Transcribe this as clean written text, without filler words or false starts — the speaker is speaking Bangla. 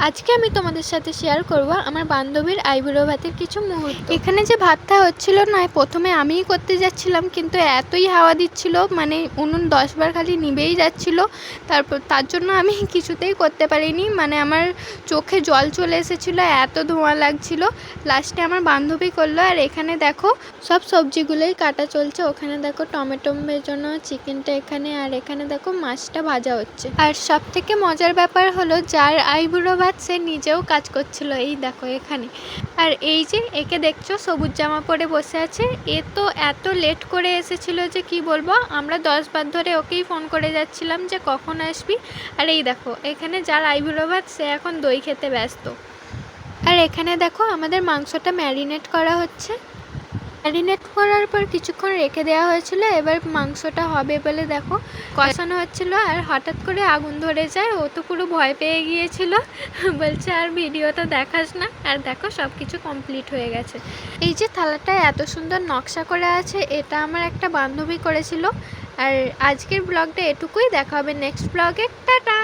আজকে আমি তোমাদের সাথে শেয়ার করব আমার বান্ধবীর আইবুড়ো ভাতের কিছু মুহূর্ত। এখানে যে ভাতটা হচ্ছিল না, প্রথমে আমিই করতে যাচ্ছিলাম, কিন্তু এতই হাওয়া দিচ্ছিল, মানে উনুন 10 বার খালি নিভেই যাচ্ছিল। তার জন্য আমি কিছুতেই করতে পারিনি, মানে আমার চোখে জল চলে এসেছিলো, এত ধোঁয়া লাগছিল। লাস্টে আমার বান্ধবী করলো। আর এখানে দেখো সব সবজিগুলোই কাটা চলছে। ওখানে দেখো টমেটো বেজন্য, চিকেনটা এখানে, আর এখানে দেখো মাছটা ভাজা হচ্ছে। আর সব থেকে মজার ব্যাপার হলো, যার আইবুড়ো ভাত সে নিজেও কাজ করছিল। এই দেখো এখানে। আর এই যে একে দেখছো, সবুজ জামা পরে বসে আছে। এ তো এত লেট করে এসেছিল যে কি বলবো, আমরা 10 বার ধরে ওকেই ফোন করে যাচ্ছিলাম যে কখন আসবি। আর এই দেখো এখানে যার আইবুড়ো ভাত সে এখন দই খেতে ব্যস্ত। আর এখানে দেখো আমাদের মাংসটা ম্যারিনেট করা হচ্ছে। ম্যারিনেট করার পর কিছুক্ষণ রেখে দেওয়া হয়েছিল। এবার মাংসটা হবে বলে দেখো কষানো হচ্ছিল, আর হঠাৎ করে আগুন ধরে যায়। ও তো পুরো ভয় পেয়ে গিয়েছিল, বলছে আর ভিডিওটা দেখাস না। আর দেখো সব কিছু কমপ্লিট হয়ে গেছে। এই যে থালাটা এত সুন্দর নকশা করে আছে, এটা আমার একটা বান্ধবী করেছিল। আর আজকের ব্লগটা এটুকুই, দেখা হবে নেক্সট ব্লগে। টাটা।